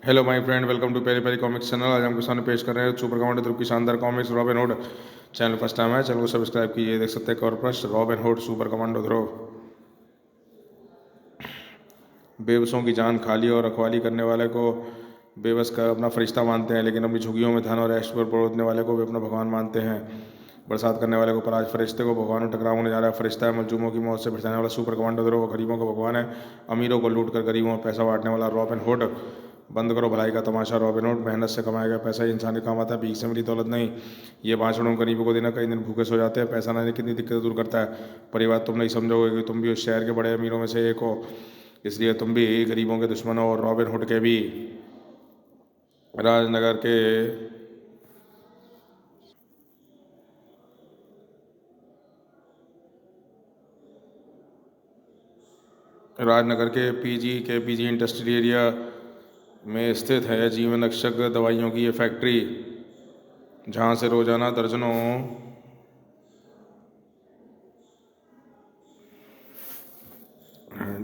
Hello my friend, welcome to Perry Perry comics channel. आज हम सामने पेश कर रहे हैं सुपर कमांडो ग्रुप की शानदार comics robin hood. Channel first time है, चैनल को सब्सक्राइब कीजिए। देख सकते हैं कवर पर रॉबिन हुड सुपर कमांडो ध्रुव। बेबसों की जान खाली और रखवाली करने वाले को बेबस कर अपना फरिश्ता मानते हैं, लेकिन अपनी झुग्गियों में धन और ऐश पर परोसने वाले को भी अपना भगवान मानते हैं। बरसात करने वाले को पर आज फरिश्ते को भगवान में टकराव होने जा रहा है। फरिश्ता है मजलूमों की मौत से बचाने वाला सुपर कमांडो ध्रुव, गरीबों का भगवान है। अमीरों को लूट कर गरीबों में पैसा बांटने वाला रॉबिन हुड। बंद करो भलाई का तमाशा रॉबिन हुड। मेहनत से कमाया गया पैसा ही इंसान के काम आता है, भीख से मिली दौलत नहीं। ये भाषणों गरीबों को देना, कई दिन भूखे सो जाते हैं। पैसा ना कितनी दिक्कतें दूर करता है, पर ये बात तुम नहीं समझोगे कि तुम भी उस शहर के बड़े अमीरों में से एक हो, इसलिए तुम भी गरीबों के दुश्मन हो और रॉबिन हुड के भी। राजनगर के राजनगर के पीजी इंडस्ट्रियल एरिया में स्थित है जीवन रक्षक दवाइयों की ये फैक्ट्री, जहाँ से रोजाना दर्जनों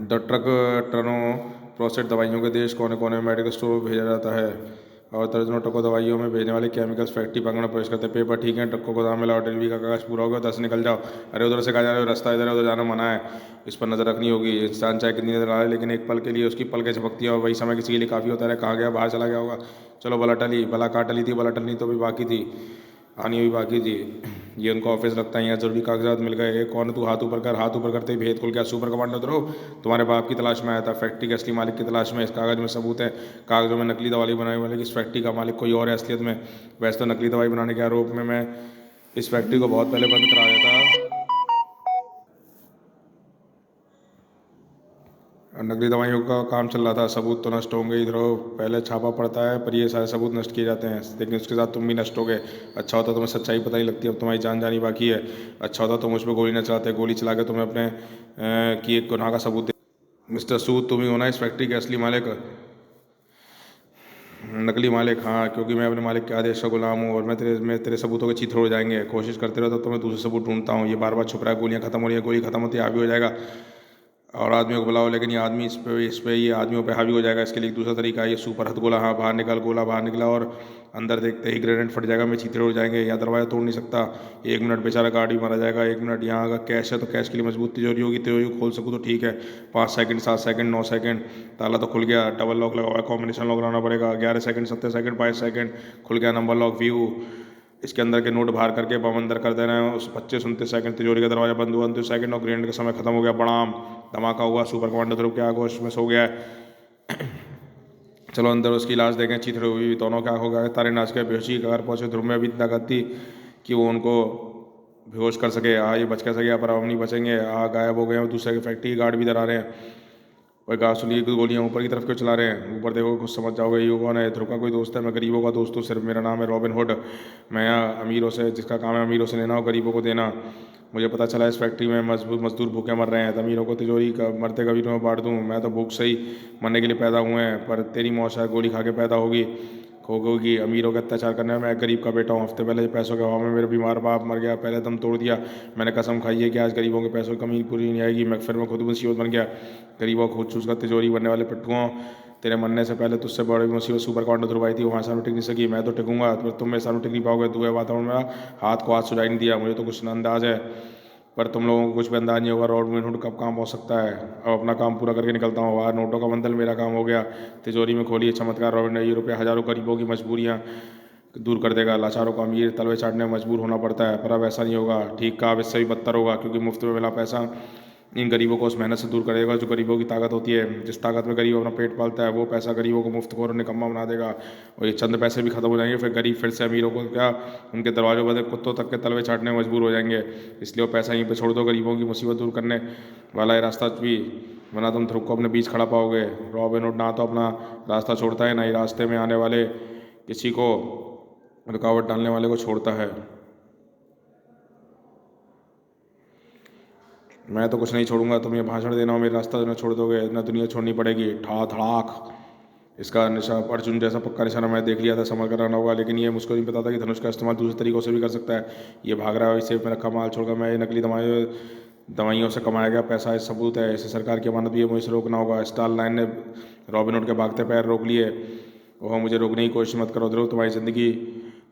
ट्रक टनों प्रोसेस दवाइयों के देश कोने कोने में मेडिकल स्टोर में भेजा जाता है, और दर्जनों ट्रकों दवाइयों में भेजने वाले केमिकल्स फैक्ट्री पकड़ना प्रवेश करते हैं। पेपर ठीक है, ट्रकों को दाम मिला और डिलीवरी का कागज पूरा हो गया, 10 निकल जाओ। अरे उधर से कहा जा रहे हो, रास्ता इधर है, उधर जाना मना है। इस पर नजर रखनी होगी। इंसान चाहे कितनी नजर आ रहा है, लेकिन एक पल के लिए उसकी पलकें झपकती है और वही समय किसी के लिए काफ़ी होता है। कहाँ गया, बाहर चला गया होगा। चलो भला टली, भला कहाँ टली थी, भला टलनी तो भी बाकी थी, आनी हुई बाकी थी। ये उनको ऑफिस लगता है, यहाँ जरूरी कागजात मिल गए। कौन है तू, हाथ ऊपर कर। हाथ ऊपर करते ही भेद खुल गया। सुपर कमांडो ध्रुव तुम्हारे बाप की तलाश में आया था, फैक्ट्री के असली मालिक की तलाश में। इस कागज में सबूत है, कागजों में नकली दवाई बनाने वाले की इस फैक्ट्री का मालिक कोई और है असलियत में। वैसे तो नकली दवाई बनाने के आरोप में मैं इस फैक्ट्री को बहुत पहले बंद करा दिया था। नकली दवाइयों का काम चल रहा था, सबूत तो नष्ट होंगे ही ध्रुव। पहले छापा पड़ता है, पर ये सारे सबूत नष्ट किए जाते हैं, लेकिन उसके साथ तुम भी नष्ट हो गए। अच्छा होता तुम्हें सच्चाई पता ही लगती, अब तुम्हारी जान जानी बाकी है। अच्छा होता तुम मुझ पर गोली न चलाते, गोली चला के तुम्हें अपने की एक गुनाह का सबूत दे। मिस्टर सूद, तुम ही होना इस फैक्ट्री के असली मालिक। नकली मालिक, हाँ, क्योंकि मैं अपने मालिक के आदेश का गुलाम हूँ और मैं तेरे सबूतों के चीथड़े हो जाएंगे। कोशिश करते रहो तो मैं दूसरे सबूत ढूंढता हूँ। ये बार बार छुप रहा है। गोलियाँ खत्म हो रही है, गोली खत्म होती है हावी हो जाएगा और आदमियों को बुलाओ, लेकिन ये आदमी इस पे ये आदमियों पे हावी हो जाएगा। इसके लिए एक दूसरा तरीका है, ये सुपर हथ गोला। हाँ, बाहर निकल। गोला बाहर निकला और अंदर देखते ही ग्रेनेड फट जाएगा, मैं चीथड़े हो जाएंगे। यहाँ दरवाजा तोड़ नहीं सकता। 1 मिनट बेचारा गाड़ी मारा जाएगा। 1 मिनट। यहाँ अगर कैश है तो कैश के लिए मजबूत तिजोरी होगी, तिजोरी को खोल सकूँ तो ठीक है। 5 सेकंड, 7 सेकंड, 9 सेकंड, ताला तो खुल गया। डबल लॉक लगा हुआ है, कॉम्बिनेशन लॉक लगाना पड़ेगा। 11 सेकंड, 7 सेकंड, 5 सेकंड, खुल गया नंबर लॉक। व्यू, इसके अंदर के नोट बाहर करके बम अंदर कर देना है। उस 25 29 सेकंड तिजोरी का दरवाजा बंद हुआ। 29 सेकंड और ग्रेनेड का समय खत्म हो गया। बड़ाम धमाका हुआ। सुपर कमांडो ध्रुव के आगोश में सो गया है। चलो अंदर उसकी लाश देखें। चिथड़े हुई दोनों के आंखों का तारे नाच के बेहोशी की कगार पहुंचे। ध्रुव में अभी इतना ताकत थी कि वो उनको बेहोश कर सके। ये बच कैसे गया, पर अब हम नहीं बचेंगे। गायब हो गए हैं। दूसरे की फैक्ट्री गार्ड भी इधर आ रहे हैं। और कहा सुनिए, गोलियां ऊपर की तरफ क्यों चला रहे हैं? ऊपर देखो, कुछ समझ जाओगे। ये कौन है? ध्रुव का कोई दोस्त है? मैं गरीबों का दोस्त हूँ सिर्फ। मेरा नाम है रॉबिन हुड। मैं यहाँ अमीरों से, जिसका काम है अमीरों से लेना और गरीबों को देना। मुझे पता चला इस फैक्ट्री में मजदूर भूखे मर रहे हैं, तो अमीरों को तिजोरी का मरते गरीबों में बांट दूँ। मैं तो भूख से ही मरने के लिए पैदा हुए हैं, पर तेरी मौत शायद गोली खा के पैदा होगी होगी। अमीरों के अत्याचार करने में मैं गरीब का बेटा हूँ। हफ्ते पहले पैसों के अभाव में मेरा बीमार बाप मर गया, पहले दम तोड़ दिया। मैंने कसम खाई है कि आज गरीबों के पैसों की कमी पूरी नहीं आएगी। मैं फिर मैं खुद मुसीबत बन गया। गरीबों को खुद चूस कर तिजोरी बनने वाले पिट्ठुओं, तेरे मरने से पहले तुझसे बड़ी मुसीबत सुपर कमांडो ध्रुव आई थी। वहाँ सामने टिक नहीं सकी, मैं तो टिकूंगा, तो तुम मेरे सामने टिक नहीं पाओगे। दुए वातावरण में हाथ को हाथ सुझाई नहीं दिया। मुझे तो कुछ अंदाज है, पर तुम लोगों को कुछ भी अंदाज नहीं होगा रॉबिन हुड कब काम हो सकता है। अब अपना काम पूरा करके निकलता हूँ बाहर। नोटों का बंडल मेरा काम हो गया। तिजोरी में खोली चमत्कार रॉबिन ने। ये रुपये हजारों गरीबों की मजबूरियाँ दूर कर देगा। लाचारों को अमीर तलवे चाटने में मजबूर होना पड़ता है, पर अब ऐसा नहीं होगा। ठीक कहा, अब इससे भी बदतर होगा, क्योंकि मुफ्त में मिला पैसा इन गरीबों को उस मेहनत से दूर करेगा जो गरीबों की ताकत होती है। जिस ताकत में गरीब अपना पेट पालता है, वो पैसा गरीबों को मुफ्तखोर और निकम्मा बना देगा। और ये चंद पैसे भी खत्म हो जाएंगे, फिर गरीब फिर से अमीरों को क्या, उनके दरवाजों पर कुत्तों तक के तलवे चाटने में मजबूर हो जाएंगे। इसलिए वो पैसा यहीं पर छोड़ दो। गरीबों की मुसीबत दूर करने वाला ये रास्ता भी, वरना तुम ध्रुव को अपने बीच खड़ा पाओगे। रॉबिन हुड ना तो अपना रास्ता छोड़ता है, ना ही रास्ते में आने वाले किसी को रुकावट डालने वाले को छोड़ता है। मैं तो कुछ नहीं छोड़ूंगा। तुम ये भाषण देना हो, मेरा रास्ता न छोड़ दोगे, न दुनिया छोड़नी पड़ेगी। ठा धड़ाक, इसका निशान अर्जुन जैसा पक्का निशाना मैं देख लिया था, संभल कर रहना होगा। लेकिन ये मुझको नहीं पता था कि धनुष का इस्तेमाल दूसरे तरीकों से भी कर सकता है। ये भाग रहा है, इसे में रखा माल छोड़कर मैं ये नकली दवाइयों से कमाया गया पैसा इस सबूत है। इसे सरकार की अमानत भी है, मुझे इसे रोकना होगा। स्टार लाइन ने रॉबिन हुड के भागते पैर रोक लिए वह मुझे रोकने की कोशिश मत करो ध्रुव, तुम्हारी ज़िंदगी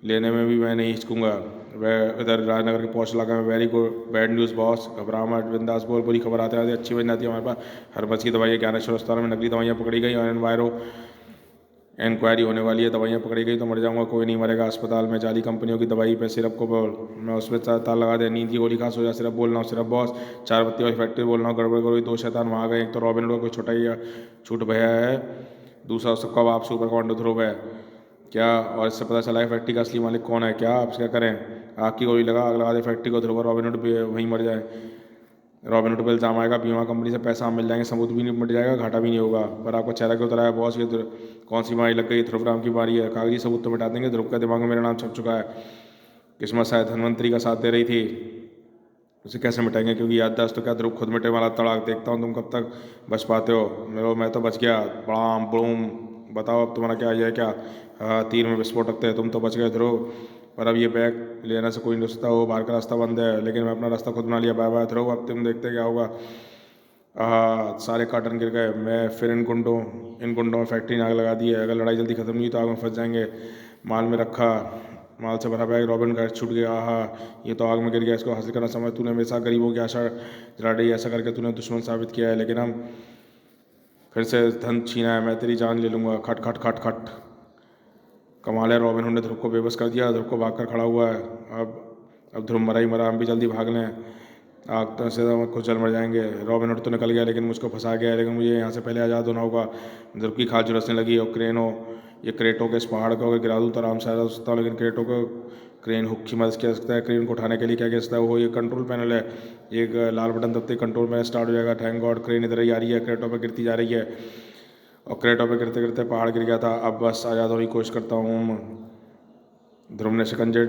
लेने में भी मैं नहीं हिचकूँगा। वह इधर राजनगर के पहुँच लगा में very good bad news boss, घबरा मत बिंदास बोल, बुरी खबर आते आते अच्छी बन जाती है हमारे पास। हर बस की दवाइयाँ ज्ञानेश्वर अस्पताल में नकली दवाइयाँ पकड़ी गई और इंक्वायरी होने वाली है, दवाइयाँ पकड़ी गई तो मर जाऊंगा, कोई नहीं मरेगा अस्पताल में। जाली कंपनियों की दवाई पे सिरप को बोल, मैं उस पर ताला लगा दे, नींद की गोली खा सो जा, सिरप बोलना सिरप बॉस, 4 बत्ती वाली फैक्ट्री बोलना गड़बड़ करो, 2 शैतान वहाँ गए, एक तो रॉबिन हुड कोई छोटा ही छूट भैया है, दूसरा सबका बाप सुपर कमांडो ध्रुव है क्या, और इससे पता चला है फैक्ट्री का असली मालिक कौन है क्या। आप क्या करें, आग की गोली लगा, आग लगा दे फैक्ट्री को, ध्रुव रॉबिन हुड वहीं मर जाए। रॉबिन हुड पर इल्जाम आएगा, बीमा कंपनी से पैसा मिल जाएंगे, सबूत भी नहीं मिट जाएगा, घाटा भी नहीं होगा, पर आपको चेहरा क्यों उतरा है बॉस, ये कौन सी बीमारी लग गई, ध्रुव राम की बीमारी है, कागजी सबूत तो मिटा देंगे, ध्रुव का दिमाग में मेरा नाम छप चुका है, किस्मत शायद धनवंतरी का साथ दे रही थी, उसे कैसे मिटाएंगे, क्योंकि याददाश्त तो क्या ध्रुव खुद मिटे वाला तड़ाक, देखता हूँ तुम कब तक बच पाते हो। मैं तो बच गया, बड़ाम बड़ूम, बताओ अब तुम्हारा क्या है क्या। हाँ, तीर में विस्फोट रखते हैं, तुम तो बच गए ध्रुव, पर अब ये बैग लेने से कोई नहीं रुकता हो, बाहर का रास्ता बंद है, लेकिन मैं अपना रास्ता खुद बना लिया, बाय बाय ध्रुव, अब तुम देखते क्या होगा। सारे कार्टन गिर गए, मैं फिर इन गुंडों में फैक्ट्री में आग लगा दी है, अगर लड़ाई जल्दी खत्म नहीं तो आग में फंस जाएंगे। माल में रखा माल से भरा बैग रॉबिन का छूट गया, ये तो आग में गिर गया, इसको हासिल करना समझ, तूने हमेशा गरीबों की आशा जला दी, ऐसा करके तूने दुश्मन साबित किया है, लेकिन हम फिर से धन छीना है, मैं तेरी जान ले लूँगा। खट खट खट खट, कमाल है, रॉबिन हुड ने ध्रुव को बेबस कर दिया, ध्रुव को भाग कर खड़ा हुआ है। अब ध्रुव मरा ही मरा, हम भी जल्दी भाग लें, आग तो से खुद जल मर जाएंगे। रॉबिन हुड तो निकल गया लेकिन मुझको फंसा गया, लेकिन मुझे यहाँ से पहले आज़ाद होना होगा। ध्रुव की खाल झुलसने लगी और ये क्रेटों के इस पहाड़ को अगर गिरा दूँ तो आराम से आज़ाद हो सकता हूँ, लेकिन क्रेटों को क्रेन हुक की मदद किया सकता है, क्रेन को उठाने के लिए क्या किया सकता है, वो ये कंट्रोल पैनल है, एक लाल बटन दबते कंट्रोल पैनल स्टार्ट हो जाएगा। थैंक गॉड क्रेन इधर ही आ रही है, क्रेटों पर गिरती जा रही है, और क्रेटों पर गिरते गिरते पहाड़ गिर गया था। अब बस आज़ाद होने की कोशिश करता हूँ। ध्रुव ने शिकंजे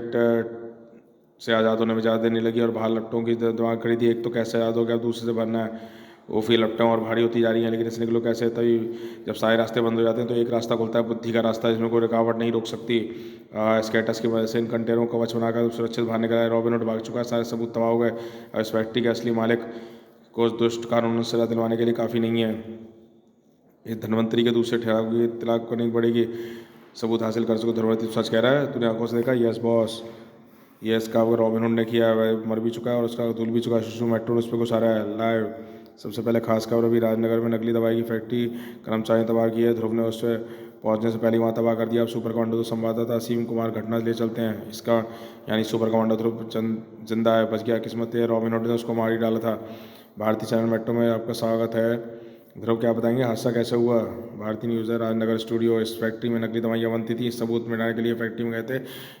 से आज़ाद होने में ज़्यादा देर नहीं लगी और बाहर लपटों की दिमाग खड़ी थी, एक तो कैसे आज़ाद हो गया, दूसरे से भरना है, वो फिर लपटें और भारी होती जा रही हैं, लेकिन इससे निकलो कैसे। तभी जब सारे रास्ते बंद हो जाते हैं तो एक रास्ता खुलता है, बुद्धि का रास्ता, जिसमें कोई रुकावट नहीं रोक सकती। स्केटस की वजह से इन कंटेनरों को कवच बनाकर सुरक्षित बाहर निकला है। रॉबिन हुड भाग चुका है, सारे सबूत तबाह हो गए, और इस फैक्ट्री के असली मालिक को दुष्ट कानून से सजा दिलवाने के लिए काफ़ी नहीं है, ये धनवंतरी के दूसरे ठहराव की तलाक करनी पड़ेगी, सबूत हासिल कर सको। ध्रुव सच कह रहा है, तूने आंखों से देखा। यस बॉस, यस का वो रॉबिन हुड ने किया है, वह मर भी चुका है और उसका धुल भी चुका है। शिशु मेट्रो उस पर कुछ आ रहा है लाइव। सबसे पहले खास खबर, अभी राजनगर में नकली दवाई की फैक्ट्री कर्मचारी तबाह की है, ध्रुव ने उस पर पहुंचने से पहले वहां तबाह कर दिया। अब सुपर कमांडो तो संवाददाता असीम कुमार घटना ले चलते हैं, इसका यानी सुपर कमांडो ध्रुव जिंदा है, बच गया, किस्मत है, रॉबिन हुड ने उसको मार ही डाला था। भारतीय चैनल मेट्रो में आपका स्वागत है। ध्रुव क्या बताएंगे, हादसा कैसे हुआ। भारतीय न्यूज़ है, राजनगर स्टूडियो, इस फैक्ट्री में नकली दवाइयाँ बनती थी, इस सबूत मिटाने के लिए फैक्ट्री में गए थे,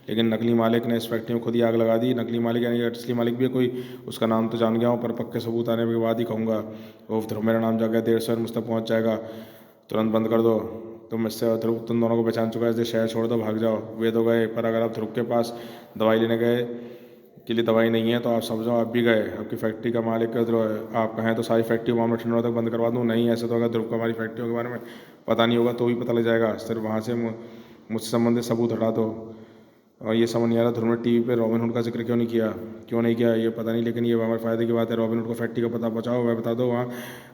लेकिन नकली मालिक ने इस फैक्ट्री में खुद ही आग लगा दी। नकली मालिक यानी असली मालिक भी है कोई, उसका नाम तो जान गया हूँ, पर पक्के सबूत आने के बाद ही कहूँगा। ओफ ध्रुव, मेरा नाम जाग गया, देर से मुझ तक पहुँच जाएगा, तुरंत बंद कर दो, तुम इससे ध्रुव तुम दोनों को पहचान चुका है, इसलिए शहर छोड़ दो, भाग जाओ। वे तो गए, पर अगर आप ध्रुव के पास दवाई लेने गए के लिए दवाई नहीं है तो आप समझो आप भी गए। आपकी फैक्ट्री का मालिक ध्रुव, आप कहें तो सारी फैक्ट्री मामला ठंडा तक बंद करवा दूँ। नहीं, ऐसे तो अगर ध्रुव को हमारी फैक्ट्रियों के बारे में पता नहीं होगा तो भी पता लग जाएगा, सिर्फ वहाँ से मुझसे संबंधित सबूत हटा दो। और ये समझ नहीं आ रहा ध्रुव ने टीवी पे रॉबिन हुड का जिक्र क्यों नहीं किया ये पता नहीं, लेकिन ये हमारे फ़ायदे की बात है। रॉबिन हुड को फैक्ट्री का पता पहुँचाओ, वह बता दो वहाँ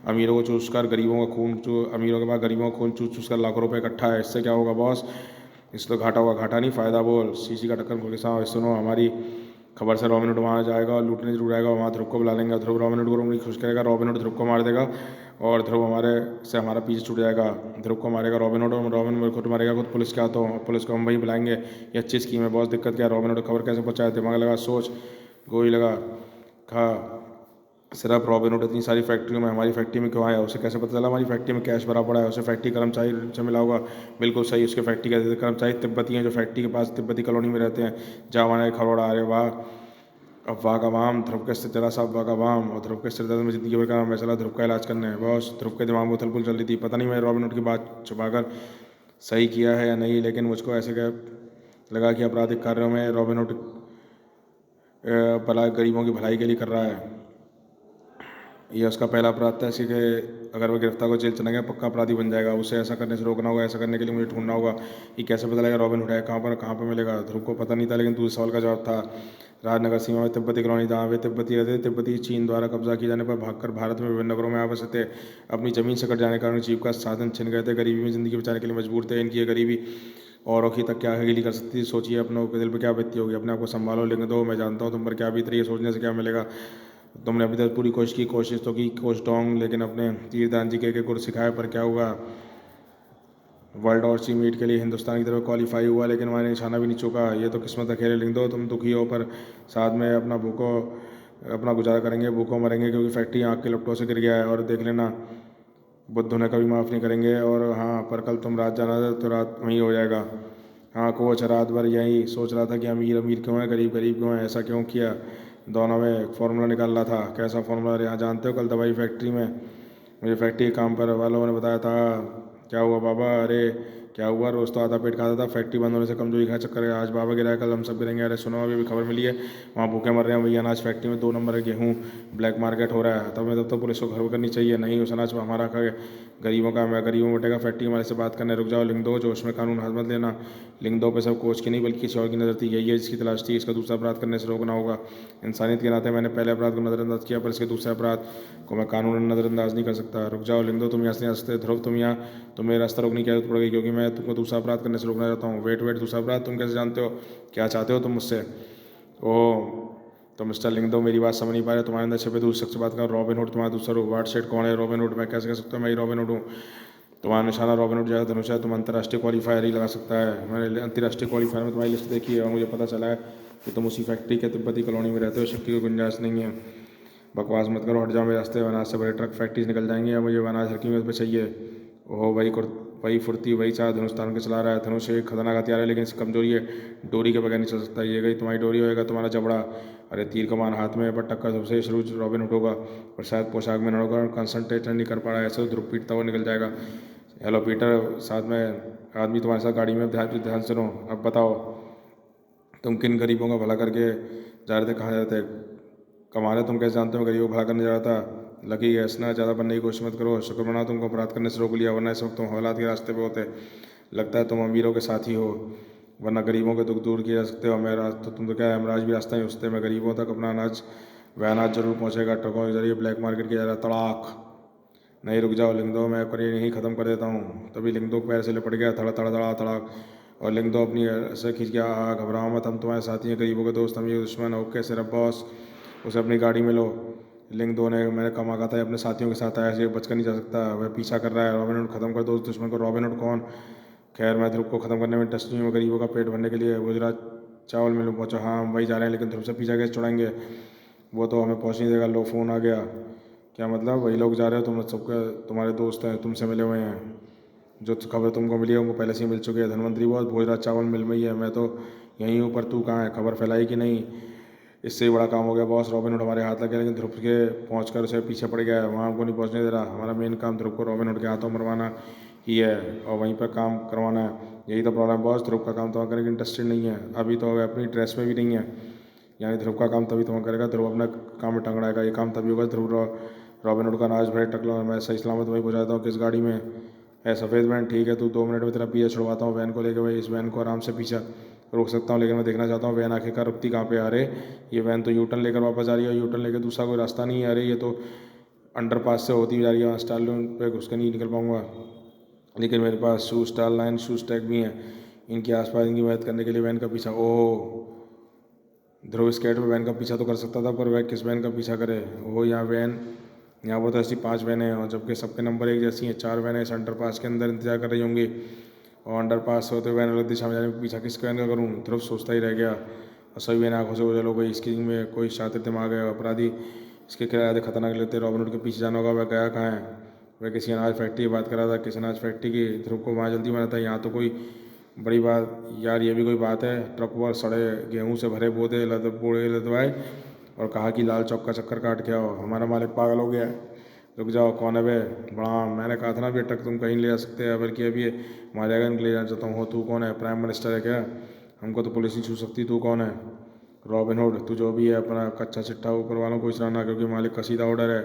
अमीरों को चूस कर गरीबों का खून अमीरों के पास गरीबों का खून चूस कर लाखों रुपये इकट्ठा है, इससे क्या होगा बॉस, इससे तो घाटा होगा, घाटा नहीं फ़ायदा बोल। सीसी का ढक्कन खोल के सुनो, हमारी खबर से रॉबिन हुड वहाँ जाएगा और लूटने जरूर आएगा, वहाँ ध्रुव को बुला लेंगे, ध्रुव रॉबिन हुड को उंगली खुश करेगा, रॉबिन हुड ध्रुव को मार देगा और ध्रुव हमारा पीछे छूट जाएगा। ध्रुव को मारेगा रॉबिन हुड और रॉबिन खुद मारेगा खुद पुलिस के हाथों, पुलिस को हम वहीं बुलाएंगे। ये अच्छी स्कीम है बॉस, दिक्कत क्या है, रॉबिन हुड खबर कैसे पहुँचाए, दिमाग लगा, सोच, गोली लगा, खा। सिर्फ रॉबिन हुड इतनी सारी फैक्ट्रियों में हमारी फैक्ट्री में क्यों आया, उसे कैसे पता चला हमारी फैक्ट्री में कैश भरा पड़ा है, उसे फैक्ट्री कर्मचारी से मिला होगा। बिल्कुल सही, उसके फैक्ट्री के कर्मचारी तिब्बती हैं जो फैक्ट्री के पास तिब्बती कॉलोनी में रहते हैं, जहाँ हमारे खबर आ रहे, वाह अब वाह का वाम, ध्रुव के सिर जरा साहब वाह का वाम, और ध्रुव के सिर दर्द में जिंदगी भर का नाम फैसला, ध्रुव का इलाज करने है बॉस। ध्रुव के दिमाग में उथल पुथल चल रही थी, पता नहीं मैं रॉबिन हुड की बात छुपाकर सही किया है या नहीं, लेकिन मुझको ऐसे क्या लगा कि आपराधिक कार्यों में रॉबिन हुड भला गरीबों की भलाई के लिए कर रहा है। ये उसका पहला अपराध था, इसी के अगर वह गिरफ्तार को जेल चला गया पक्का अपराधी बन जाएगा, उसे ऐसा करने से रोकना होगा। ऐसा करने के लिए मुझे ढूंढना होगा कि कैसे पता लगेगा रॉबिन हुड है, कहाँ पर मिलेगा। ध्रुव को पता नहीं था, लेकिन दूसरे सवाल का जवाब था। राजनगर सीमा में तिब्बती कॉलोनी जहाँ वे तिब्बती रहते, तिब्बती चीन द्वारा कब्जा किए जाने पर भागकर भारत में विभिन्न नगरों में आ बसे थे। अपनी जमीन से कट जाने के कारण जीविका साधन छिन गए थे, गरीबी में जिंदगी बचाने के लिए मजबूर थे। इनकी ये गरीबी औरों की तक क्या अकेली कर सकती थी। सोचिए अपनों के दिल पर क्या बीतती होगी। अपने आप को संभालो, लिंग दो। मैं जानता हूँ तुम पर क्या बीत रही है, सोचने से क्या मिलेगा। तुमने अभी तक पूरी कोशिश की, कोशिश तो की कोस्टोंग, लेकिन अपने तीरदान जी के गुर सिखाए पर क्या हुआ। वर्ल्ड और सी मीट के लिए हिंदुस्तान की तरफ क्वालिफाई हुआ, लेकिन हमारे निशाना भी नहीं चुका। ये तो किस्मत अकेले लिख दो। तुम दुखी हो पर साथ में अपना गुजारा करेंगे, भूखों मरेंगे क्योंकि फैक्ट्री आँख के लपटों से गिर गया है। और देख लेना, बुद्ध उन्हें कभी माफ़ नहीं करेंगे। और हाँ, पर कल तुम रात जाना तो रात वहीं हो जाएगा। हाँ कोच, रात भर यही सोच रहा था कि अमीर अमीर क्यों है, गरीब गरीब क्यों है, ऐसा क्यों किया। दोनों में एक फार्मूला निकाल रहा था। कैसा फार्मूला? यहाँ जानते हो, कल दवाई फैक्ट्री में मुझे फैक्ट्री के काम पर वालों ने बताया था। क्या हुआ बाबा? अरे क्या हुआ? रोज़ तो आधा पेट खाता था, फैक्ट्री बंद होने से कमजोरी का चक्कर है। आज बाबा गिरा है, कल हम सब गिरेंगे। अरे सुनो, अभी खबर मिली है, वहाँ भूखे मर रहे हैं। वही अनाज फैक्ट्री में 2 नंबर गेहूँ ब्लैक मार्केट हो रहा है। तब तो पुलिस को खबर करनी चाहिए। नहीं, उस अनाज पर हमारा का गरीबों का, मैं गरीबों में बटेगा। फैक्ट्री हमारे से बात करने रुक जाओ। लिंग दो, जोश में कानून हाथ मत लेना। लिंग दो पे सब कोच की नहीं बल्कि किसी और की नज़र थी। यही है जिसकी तलाश थी। इसका दूसरा अपराध करने से रोकना होगा। इंसानियत के नाते मैंने पहले अपराध को नज़रअंदाज किया, पर इसके दूसरे अपराध को मैं कानून नज़रअंदाज नहीं कर सकता। रुक जाओ लिंग दो, तुम यहाँ से नहीं आ सकते। ध्रुव, तुम मेरा रास्ता रोकने की आदत पड़ गई, क्योंकि मैं तुमको दूसरा अपराध करने से रोकना चाहता हूँ। वेट, दूसरा अपराध तुम कैसे जानते हो? क्या चाहते हो तुम मुझसे? ओह, तो मिस्टर लिंग दो, मेरी बात समझ नहीं पा रहे। तुम्हारे अंदर छुपे दूसरे शख्स से बात कर। रॉबिन हुड तुम्हारा दूसरा रूप। व्हाट शिट, कौन है रॉबिन हुड? मैं कैसे कह सकता हूँ मैं ही रॉबिन हुड हूँ? तुम्हारा निशाना रॉबिन हुड जैसा धनुष है। तुम अंतर्राष्ट्रीय क्वालिफायर ही लगा सकता है। मैंने अंतर्राष्ट्रीय क्वालिफायर में तुम्हारी लिस्ट देखी है और मुझे पता चला है कि तुम उसी फैक्ट्री के तिब्बती कॉलोनी में रहते हो। शक्ति की गुंजाइश नहीं है। बकवास मत करो, हट जाओ मेरे रास्ते। वनाज से बड़े ट्रक फैक्ट्रीज निकल जाएंगे और मुझे वनाज हर कीमत पर चाहिए। ओहो, वही फुर्ती, वही चाह धनुष तान के चला रहा है। धनुष एक खतरनाक हथियार है, लेकिन इसकी कमजोरी है, डोरी के बगैर नहीं चल सकता। ये गई तुम्हारी डोरी, होएगा तुम्हारा जबड़ा। अरे तीर कमान हाथ में, पर टक्कर सबसे शुरू रॉबिन हुड होगा, पर शायद पोशाक में न होगा और कंसंट्रेट नहीं कर पा रहा है। ऐसे तो ध्रुव पीटता हुआ निकल जाएगा। हेलो पीटर, साथ में आदमी तुम्हारे साथ गाड़ी में, ध्यान सुनो। अब बताओ, तुम किन गरीबों का भला करके जा रहे थे? कहाँ जा रहे थे? कमाल है, तुम कैसे जानते हो गरीबों को भला करने जा रहा था? लकी गैस ना, ज़्यादा बनने की कोशिश मत करो। शुक्र मनाओ तुमको अपराध करने से रोक लिया, वरना इस वक्त तुम हवालात के रास्ते पे होते। लगता है तुम अमीरों के साथ ही हो, वरना गरीबों के दुख दूर किए जा सकते हो। मेरा तो तुम तो क्या है, हमराज भी रास्ता ही उसते में गरीबों तक अपना अनाज, वह अनाज जरूर पहुँचेगा। ट्रकों के जरिए ब्लैक मार्केट किया जा रहा है। तड़ाक। नहीं, रुक जाओ लिंग दो, मैं करियर यहीं ख़त्म कर देता हूँ। तभी लिंग दो पैर से लिपट गया, थड़ा थड़ा थड़ा तड़ाक। और लिंग दो अपनी से खींच गया। घबराओ मत, हम तुम्हारे साथी हैं, गरीबों के दोस्त, हम ये दुश्मन। ओके सिर्फ बॉस, उसे अपनी गाड़ी में लो। लिंग दो ने, मैंने कमा का था, अपने साथियों के साथ आया, ऐसे बच कर नहीं जा सकता। वह पीछा कर रहा है। रॉबिन हुड खत्म कर दो उस दुश्मन को। रॉबिन हुड कौन? खैर, मैं ध्रुव को ख़त्म करने में इंटरेस्ट नहीं हूँ। गरीबों का पेट भरने के लिए गुजरात चावल मिल पहुँचो। हाँ, हम वही जा रहे हैं, लेकिन ध्रुव से पीछा कैसे छुड़ाएंगे? वो तो हमें पहुँच नहीं देगा। लो, फ़ोन आ गया। क्या मतलब? वही लोग जा रहे हो तुम सबके, तुम्हारे दोस्त हैं, तुमसे मिले हुए हैं। जो खबर तुमको मिली है उनको पहले से ही मिल चुकी है। धनवंतरी बहुत भोजराज चावल मिल में ही है। मैं तो यहीं हूँ, पर तू कहाँ है? खबर फैलाई कि नहीं? इससे ही बड़ा काम हो गया बॉस। रॉबिन हुड हमारे हाथ लग गया, लेकिन ध्रुव के पहुँच कर उसे पीछे पड़ गया है। वहाँ हमको नहीं पहुँचने दे रहा। हमारा मेन काम ध्रुव को रॉबिन हुड के हाथों मरवाना ही है और वहीं पर काम करवाना है। यही तो प्रॉब्लम है बॉस, ध्रुव का काम तो करने की इंटरेस्टेड नहीं है। अभी तो अपनी ड्रेस में भी नहीं है। यानी ध्रुव का काम तभी तुम्हें करेगा, ध्रुव अपना काम में टंगड़ाएगा। ये काम तभी होगा ध्रुव रॉबिन हुड का अनाज भरे टकला मैं सही सलामत वहीं पहुँचाता हूँ। किस गाड़ी में है? सफ़ेद वैन। ठीक है, तू 2 मिनट में तेरा पीछा छुड़वाता हूँ वैन को लेकर। भाई इस वैन को आराम से पीछा रोक सकता हूँ, लेकिन मैं देखना चाहता हूँ वैन आखिरकार रुकती कहाँ पे। अरे ये वैन तो यूटर्न लेकर वापस आ रही है। यूटर्न लेकर दूसरा कोई रास्ता नहीं है। अरे ये तो अंडरपास से होती जा रही है। स्टार लाइन पे घुस कर नहीं निकल पाऊँगा, लेकिन मेरे पास स्टार लाइन शूज टैग भी हैं। इनके आसपास इनकी मदद करने के लिए वैन का पीछा। ओह, ध्रुव स्केट में वैन का पीछा तो कर सकता था, पर वह किस वैन का पीछा करे? वो यहाँ वैन, यहाँ पर तो ऐसी 5 वैन हैं, और जबकि सबके नंबर एक जैसी हैं। 4 वैनें इस अंडरपास के अंदर इंतजार कर रही होंगी, और अंडरपास होते हुए वैन अलग दिशा में जाने का पीछा किस वैन का करूँ? ध्रुव सोचता ही रह गया और सभी वैन आँखों से ओझल हो गई। इसकी में कोई शातिर दिमाग है। अपराधी इसके किराए खतरनाक लेते। रॉबिन हुड के पीछे जाना होगा। वह गया कहाँ है? वह किसी अनाज फैक्ट्री की बात कर रहा था। किस अनाज फैक्ट्री की? ध्रुव को वहाँ जल्दी बनाता है। यहाँ तो कोई बड़ी बात यार, ये भी कोई बात है? ट्रक पर सड़े गेहूँ से भरे बोधे बोड़े लदवाए और कहा कि लाल चौक का चक्कर काट के आओ। हमारा मालिक पागल हो गया है। रुक जाओ, कौन है बे? बड़ा, मैंने कहा था ना अभी ट्रक तुम कहीं ले जा सकते हैं, बल्कि अभी हमारे जगह ले जाना चाहता हूँ। हो तू कौन है? प्राइम मिनिस्टर है क्या? हमको तो पुलिस नहीं छू सकती। तू कौन है? रॉबिन हुड, तू जो भी है अपना कच्चा चिट्ठा ऊपर वालों को इचराना, क्योंकि मालिक का सीधा ऑर्डर है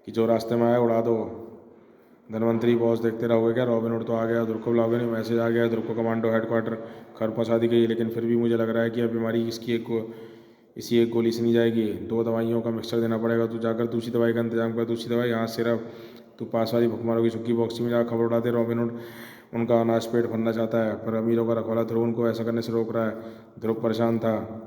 कि जो रास्ते में आए उड़ा दो। धनवंतरी बॉस देखते रहोगे क्या? रॉबिन हुड तो आ गया, ध्रुव को बुलाओगे नहीं? मैसेज आ गया, ध्रुव को कमांडो हेडक्वार्टर घर पहुंचा दी गई, लेकिन फिर भी मुझे लग रहा है कि अब बीमारी इसकी एक इसी एक गोली से नहीं जाएगी, 2 दवाइयों का मिक्सचर देना पड़ेगा। तू जाकर दूसरी दवाई का इंतजाम कर, दूसरी दवाई यहाँ सिर्फ तू पास वाली भुखमरों की झुग्गी बॉक्सी में जाकर खबर उड़ाते। रॉबिनहुड उनका अनाज पेट भरना चाहता है, पर अमीरों का रखवाला ध्रुव उनको ऐसा करने से रोक रहा है। ध्रुव परेशान था।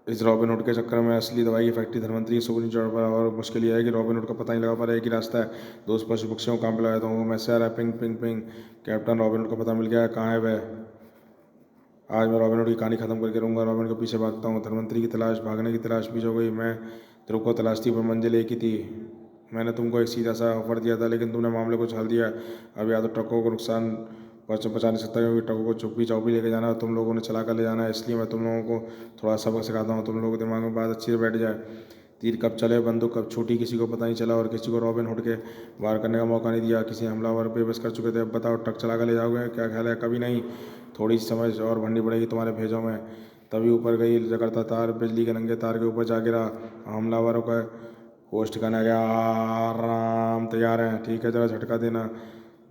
इस रॉबिनहुड के चक्कर में असली दवाई की फैक्ट्री धनवंतरी की सूख नहीं चढ़ पा, और मुश्किल यह है कि रॉबिनहुड का पता नहीं लगा पा रहा है कि रास्ता है। दोस्त पशु पक्षियों को काम पे लगाया था, वो मैसेज आ रहा है, ping ping ping. Captain, Robin Hood का पता मिल गया है, कहाँ है वह? आज मैं रॉबिनहुड की कहानी खत्म करके रहूँगा। रॉबिन के पीछे भागता हूँ, धनवंतरी की तलाश, भागने की तलाश बीच हो गई। मैं ध्रुव को तलाशती, पर मंजिल एक ही थी। मैंने तुमको एक सीधा सा ऑफर दिया था, लेकिन तुमने मामले को छल दिया। अब या तो ट्रकों को नुकसान पहुँचा नहीं सकता, क्योंकि ट्रकों को चुप्पी चौपी लेके जाना है, तुम लोगों ने चला कर ले जाना है। इसलिए मैं तुम लोगों को थोड़ा सबक सिखाता हूँ, तुम लोगों के दिमाग में बात अच्छी से बैठ जाए। तीर कब चले, बंदूक कब छूटी, किसी को पता नहीं चला, और किसी को रॉबिनहुड के वार करने का मौका नहीं दिया। किसी हमलावर बेबस कर चुके थे। अब बताओ, ट्रक चला कर ले जाओगे? क्या ख्याल है? कभी नहीं। थोड़ी सी समझ और भरनी पड़ेगी तुम्हारे भेजों में। तभी ऊपर गई जगरता तार, बिजली के नंगे तार के ऊपर जा गिरा। हमलावरों का होश ठिकाना गया। आराम, तैयार हैं? ठीक है, जरा झटका देना।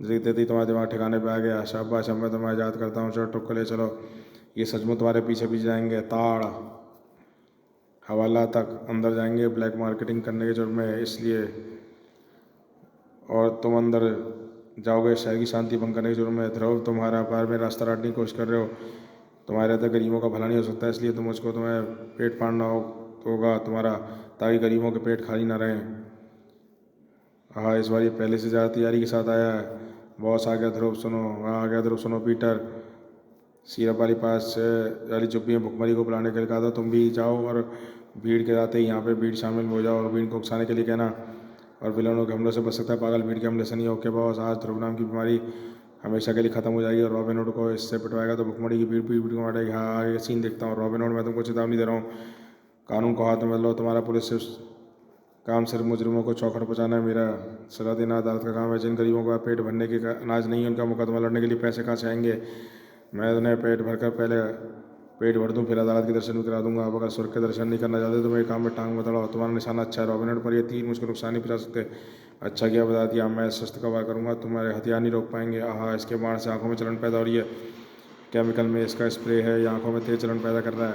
देखते ही तुम्हारा दिमाग ठिकाने पे आ गया। शाबाश, अब मैं तुम्हें याद करता हूँ। चलो ट्रक को ले चलो, ये सचमुच तुम्हारे पीछे पीछे जाएंगे। ताड़ हवाला तक अंदर जाएंगे, ब्लैक मार्केटिंग करने के जुर्म में, इसलिए। और तुम अंदर जाओगे शहर की शांति भंग करने के जुर्म में। ध्रुव, तुम्हारा व्यापार में रास्ता काटने की कोशिश कर रहे हो। तुम्हारे रहते गरीबों का भला नहीं हो सकता, इसलिए तुम्हें पेट फाड़ना होगा तुम्हारा, ताकि गरीबों के पेट खाली ना रहें। हाँ, इस बार ये पहले से ज़्यादा तैयारी के साथ आया है। बॉस आ गया ध्रुव, सुनो। हाँ, आ गया ध्रुव, सुनो। पीटर, सीरप वाली पास वाली चुप्पी में भुखमरी को बुलाने के लिए कहा था, तुम भी जाओ और भीड़ के आते ही यहाँ पे भीड़ शामिल हो जाओ, और भीड़ को उकसाने के लिए कहना, और विलनों के हमलों से बच सकता है। पागल भीड़ के हमले से नहीं। ओके बॉस, आज ध्रुव नाम की बीमारी हमेशा के लिए खत्म हो जाएगी, और रॉबिनहुड को इससे पिटवाएगा तो भुखमरी की भीड़ भीड़ को मारेगी। हाँ, आगे सीन देखता हूँ। रॉबिनहुड, मैं तुमको चेतावनी दे रहा हूँ, कानून को हाथ में लो। तुम्हारा पुलिस सिर्फ मुजरिमों को चौखट पहुँचाना है, मेरा सजा देना अदालत का काम है। जिन गरीबों का पेट भरने के अनाज नहीं है, उनका मुकदमा लड़ने के लिए पैसे कहाँ से आएंगे? मैं उन्हें पेट भर दूँ, फिर अदालत के दर्शन भी करा दूंगा। अब अगर स्वर्ग के दर्शन नहीं करना चाहते तो मेरे काम में टांग मत अड़ाओ। तुम्हारा निशाना अच्छा है रॉबिनहुड, पर ये तीर मुझको नुकसान नहीं पहुँचा सकते। अच्छा किया बता दिया, मैं शस्त्र का वार करूँगा, तुम्हारे हथियार नहीं रोक पाएंगे। आहा, इसके बाण से आंखों में चलन पैदा हो रही है। केमिकल में इसका स्प्रे है, ये आंखों में तेज चलन पैदा कर रहा है।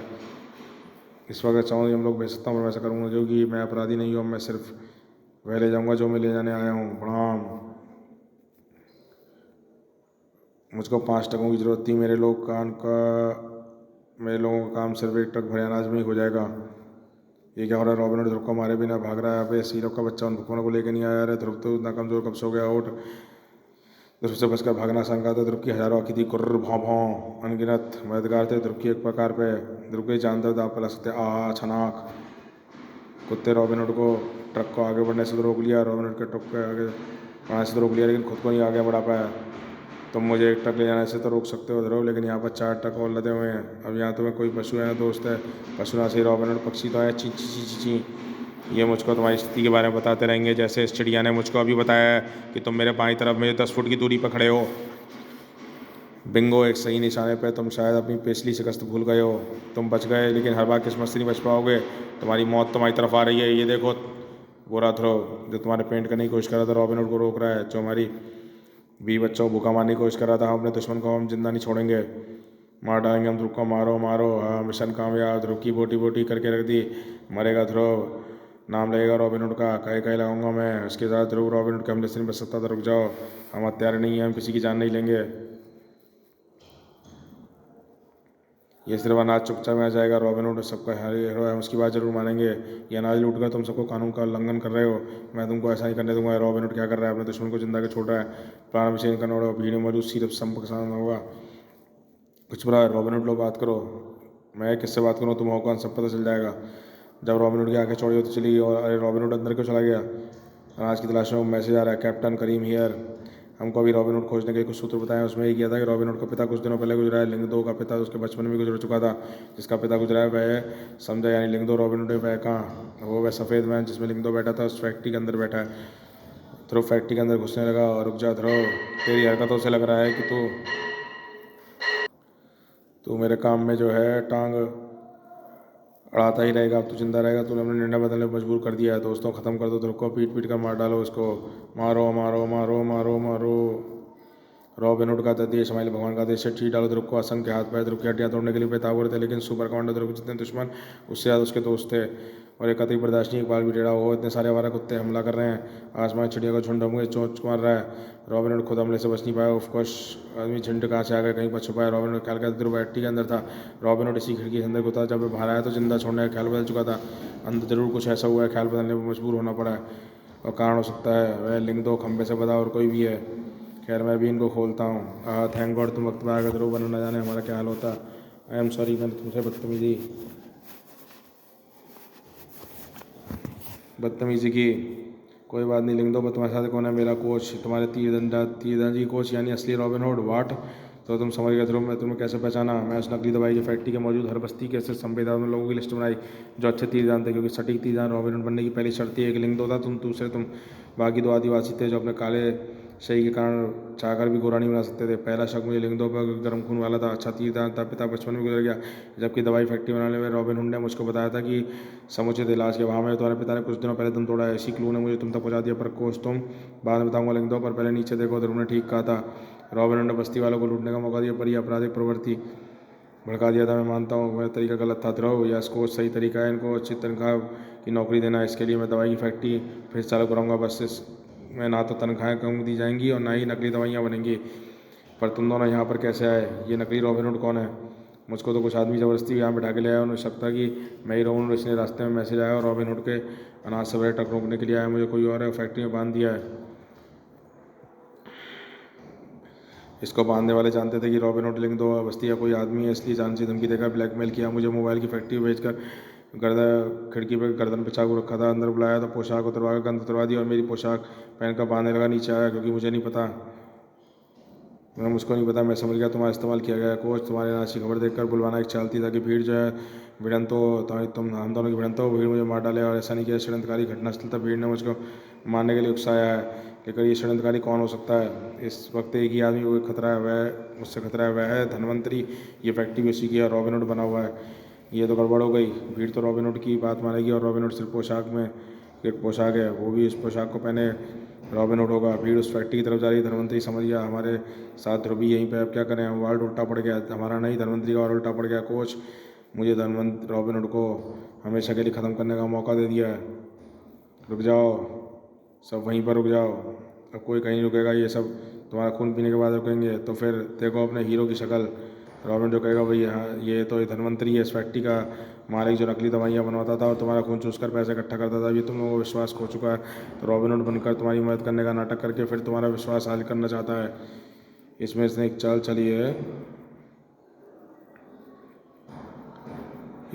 इस वक्त चाहूँ हम लोग भेज सकता हूँ, मैं वैसा करूँगा, क्योंकि मैं अपराधी नहीं हूँ। मैं सिर्फ वह ले जाऊँगा जो मैं ले जाने आया हूँ। प्रणाम। मुझको 5 ट्रकों की ज़रूरत थी। मेरे लोगों का काम सिर्फ 1 ट्रक भरे अनाज में ही हो जाएगा। ये क्या हो रहा है? रॉबिनहुड ध्रुव को मारे बिना भाग रहा है। अबे, सीरप का बच्चा उन भुखमरों को लेकर नहीं आया है। ध्रुव तो इतना कमजोर कब से हो गया? उठ। ध्रुव से बचकर भागना आसान कहा था। ध्रुव की हजारों आँखें थी, कुर्र भौं भौं, अनगिनत मददगार थे। ध्रुव की एक प्रकार पे ध्रुव के जानदार दाव पर लग सकते। आ छनाक कुत्ते रॉबिनहुड को ट्रक को आगे बढ़ने से तो रोक लिया, रॉबिनहुड के ट्रक को आगे बढ़ने से तो रोक लिया, लेकिन खुद को नहीं आगे बढ़ा पाया। तुम मुझे 1 ट्रक ले जाने से तो रोक सकते हो ध्रुव, लेकिन यहाँ पर 4 ट्रक और लदे हुए हैं। अब यहाँ तुम्हें कोई पशु है ना दोस्त है? पशु ना सही रॉबिनहुड, पक्षी तो है। ची ची ची ची ची। ये मुझको तुम्हारी स्थिति के बारे में बताते रहेंगे, जैसे इस चिड़िया ने मुझको अभी बताया है कि तुम मेरे बाईं तरफ में 10 फुट की दूरी पर खड़े हो। बिंगो, एक सही निशाने पर। तुम शायद अपनी पेशली शिकस्त भूल गए हो। तुम बच गए, लेकिन हर बार किस्मत से नहीं बच पाओगे। तुम्हारी मौत तुम्हारी तरफ आ रही है। ये देखो, गोरा ध्रुव जो तुम्हारे पेंट करने की कोशिश कर रहा था, रॉबिनहुड को रोक रहा है। जो हमारी 20 बच्चों को भूखा मारने की कोशिश कर रहा था। हम अपने दुश्मन को हम जिंदा नहीं छोड़ेंगे, मार डालेंगे हम ध्रुव को। मारो मारो। हाँ, मिशन कामयाब। ध्रुव की बोटी बोटी करके रख दी। मरेगा ध्रुव, नाम लगेगा रॉबिनहुड का। कहे कहे लगाऊंगा मैं। उसके साथ ध्रुव रॉबिनहुड के हमले से नहीं बच सकता था। रुक जाओ, हम हत्यारे नहीं हैं, हम किसी की जान नहीं लेंगे। ये सिर्फ अनाज चुपचाप में आ जाएगा। रॉबिनहुड सबका हीरो है, उसकी बात जरूर मानेंगे। ये अनाज लूट कर तुम सबको कानून का उल्लंघन कर रहे हो। मैं तुमको ऐसा नहीं करने दूंगा। रॉबिनहुड क्या कर रहा है? अपने दुश्मन को जिंदा के छोड़ रहा है। प्राण विचेन करना होगा। भीड़ में मौजूद सिर्फ संपर्क साधना होगा। कुछ बुरा है? रॉबिनहुड लो, बात करो। मैं किससे बात करूँ? तुम हो कौन? सब पता चल जाएगा। जब रॉबिनहुड की आंखें चौड़ी होती चली गई, और अरे, रॉबिनहुड अंदर क्यों चला गया? अनाज की तलाश में मैसेज आ रहा है, कैप्टन करीम हियर। हमको अभी रॉबिनहुड खोजने के कुछ सूत्र बताए। उसमें ये किया था कि रॉबिनहुड का पिता कुछ दिनों पहले गुजरा है। लिंगदो का पिता उसके बचपन में गुजर चुका था। जिसका पिता गुजरा है वह समझा, यानी लिंगदो। रॉबिनहुड वह कहाँ? वह सफ़ेद मैन जिसमें लिंगदो बैठा था, उस फैक्ट्री के अंदर बैठा है। ध्रुव फैक्ट्री के अंदर घुसने लगा। रुक जा ध्रुव, तेरी हरकतों से लग रहा है कि तू मेरे काम में जो है टांग अड़ाता ही रहेगा। अब तू जिंदा रहेगा। तूने अपने निर्णय बदलने पर मजबूर कर दिया है। दोस्तों, ख़त्म कर दो ध्रुव को, पीट पीट कर मार डालो उसको। मारो मारो मारो मारो मारो। रॉबिनहुड का तृतीय स्माइल भगवान का आदेश है। ठीक डालो ध्रुव को असंख्य हाथ पैर ध्रुव की हड्डियां तोड़ने के लिए बेताब थे, लेकिन सुपर कमांडर ध्रुव जितने दुश्मन उससे ज़्यादा उसके दोस्त थे और एक अति बर्दाश्त नहीं, एक बार भी टेढ़ा हो। इतने सारे आवारा कुत्ते हमला कर रहे हैं, आसमान चिड़िया का झुंड मुझे चोंच मार रहा है। रॉबिनहुड खुद हमले से बच नहीं पाया। ऑफकोर्स आदमी झुंड कहाँ से आ गए, कहीं पर छुपा है। रॉबिनहुड ख्याल कर ध्रुव बैठी के अंदर था। रॉबिनहुड इसी खिड़की के अंदर को था। जब वो बाहर आया तो जिंदा छोड़ने का ख्याल बदल चुका था। अंदर जरूर कुछ ऐसा हुआ है, ख्याल बदलने पर मजबूर होना पड़ा है और कारण हो सकता है वह लिंग दो खंबे से बधा और कोई भी है। खैर मैं भी इनको खोलता हूँ। थैंक गॉड तुम वक्त में आ गए ध्रुव, वरना न जाने हमारा क्या हाल होता। आई एम सॉरी, मैंने तुमसे बदतमीजी की। कोई बात नहीं लिंग दो, पर तुम्हारे साथ कौन है? मेरा कोच, तुम्हारे तीरंदाजी कोच यानी असली रॉबिनहुड। वाट? तो तुम समझ गए ध्रुव, मैं तुम्हें कैसे पहचाना? मैं उस नकली दवाई की फैक्ट्री के मौजूद हर बस्ती के संवेदनशील लोगों की लिस्ट बनाई जो अच्छे तीर जानते, क्योंकि सटीक तीर जान रॉबिनहुड बनने की पहली शर्त ही एक लिंग दो था। तुम बाकी दो आदिवासी थे जो अपने काले शही के कारण चाहकर भी गोरा नहीं बना सकते थे। पहला शक मुझे लिंग दो पर गर्म खून वाला था, अच्छा तीरदार था, पिता बचपन में गुजर गया, जबकि दवाई फैक्ट्री बनाने में रॉबिनहुड ने मुझको बताया था कि समुचित इलाज के अभाव में तुम्हारे पिता ने कुछ दिनों पहले दम तोड़ा है। इसी क्लू ने मुझे तुम तक पहुंचा दिया। पर कोच तुम बाद में बताऊंगा लिंग दो, पर पहले नीचे देखो। ध्रुव ने ठीक कहा था, रॉबिनहुड ने बस्ती वालों को लूटने का मौका दिया, पर यह आपराधिक प्रवृत्ति भड़का दिया था। मैं मानता हूँ मेरा तरीका गलत था ध्रुव, या कोच सही तरीका है इनको अच्छी तनख्वाह की नौकरी देना। इसके लिए मैं दवाई की फैक्ट्री फिर चालू कराऊंगा। बस इसमें ना तो तनख्वाहें कम दी जाएंगी और ना ही नकली दवाइयाँ बनेंगी। पर तुम दोनों यहाँ पर कैसे आए? ये नकली रॉबिनहुड कौन है? मुझको तो कुछ आदमी ज़बरदस्ती यहाँ बैठा के ले आया। उन्हें शक था कि मैं ही रॉबिनहुड। इसने रास्ते में मैसेज आया और रॉबिनहुड के अनाज से भरे ट्रक रोकने के लिए आया। मुझे कोई और है फैक्ट्री में बांध दिया है। इसको बांधने वाले जानते थे कि रॉबिनहुड लिंग दो बस्ती या कोई आदमी है, इसलिए जान से धमकी देकर ब्लैकमेल किया मुझे। मोबाइल की फैक्ट्री भेजकर खिड़की पर गर्दन पे चाकू रखा था, अंदर बुलाया तो पोशाक उतरवा कर गंद उतरवा दी और मेरी पोशाक पहनकर बांधने लगा। नीचे आया क्योंकि मुझे नहीं पता, मुझको नहीं पता। मैं समझ गया तुम्हारा इस्तेमाल किया गया। कोच तुम्हारे नाच की खबर देखकर बुलवाना एक चाल थी ताकि भीड़ जो है भिड़ंत हो, तुम हम दोनों की भिड़ंत हो, भीड़ मुझे मार डाले। और ऐसा नहीं किया, षड्यंत्रकारी घटनास्थल था। भीड़ ने मुझको मारने के लिए उकसाया है, लेकिन ये षड्यंत्रकारी कौन हो सकता है? इस वक्त एक ही आदमी को खतरा है, वह मुझसे खतरा है, वह है धनवंतरी। ये फैक्ट्री भी उसी की है, रॉबिनहुड बना हुआ है। ये तो गड़बड़ हो गई। भीड़ तो रॉबिनहुड की बात मानेगी और रॉबिनहुड सिर्फ पोशाक में एक पोशाक है, वो भी इस पोशाक को पहने रॉबिनहुड होगा। भीड़ उस फैक्ट्री की तरफ जा रही। धनवंतरी समझ गया हमारे साथ ध्रुव भी यहीं पे। अब क्या करें? वर्ल्ड उल्टा पड़ गया, हमारा नहीं धनवंतरी का और उल्टा पड़ गया। कोच मुझे रॉबिनहुड को हमेशा के लिए ख़त्म करने का मौका दे दिया है। रुक जाओ, सब वहीं पर रुक जाओ। अब कोई कहीं रुकेगा? ये सब तुम्हारा खून पीने के बाद रुकेंगे? तो फिर देखो अपने हीरो की शक्ल। रॉबिन जो कहेगा भाई हाँ ये तो धनवंतरी है, इस फैक्ट्री का मालिक जो नकली दवाइयाँ बनवाता था और तुम्हारा खून चूस कर पैसे इकट्ठा करता था। ये तुम लोगों को विश्वास खो चुका है, तो रॉबिनहुड बनकर तुम्हारी मदद करने का नाटक करके फिर तुम्हारा विश्वास हासिल करना चाहता है। इसमें इसने एक चाल चली है।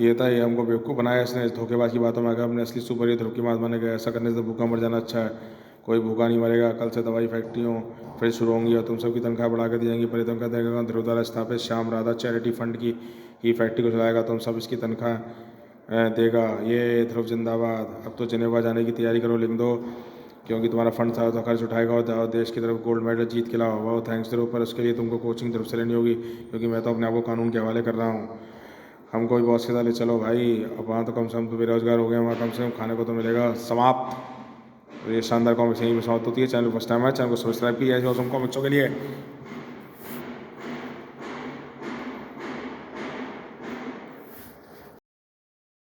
ये था, ये हमको बेवकूफ़ बनाया इसने। इस धोखेबाज की बातों में आकर अपने असली सुपर हीरो ध्रुव की मात माने गए। ऐसा करने से तो भूखा मर जाना अच्छा है। कोई भूखा नहीं मरेगा। कल से दवाई फैक्ट्रियों फिर शुरू होंगी और तुम सबकी तनख्वाह बढ़ा कर दी जाएंगी। पर तुम कहते हैं ध्रुव द्वारा स्थापित श्याम राधा चैरिटी फंड की ही फैक्ट्री को चलाएगा। तुम सब इसकी तनख्वाह देगा। ये ध्रुव जिंदाबाद। अब तो जिनेवा जाने की तैयारी करो लिंग दो, क्योंकि तुम्हारा फंड सारा तो खर्च उठाएगा और देश की तरफ गोल्ड मेडल जीत के लाओ। वाह थैंक्स ध्रुव, पर उसके लिए तुमको कोचिंग तरफ से लेनी होगी, क्योंकि मैं तो अपने आप को कानून के हवाले कर रहा हूँ। हमको भी बॉस के साथ ले चलो भाई। अब वहाँ तो कम से कम तो बेरोजगार हो गए, वहाँ कम से कम खाने को तो मिलेगा। समाप्त। ये शानदार कॉमिक्स यहीं पर समाप्त होती है। चैनल फर्स्ट टाइम है, चैनल को सब्सक्राइब किया जाए कॉमिक्सों के लिए।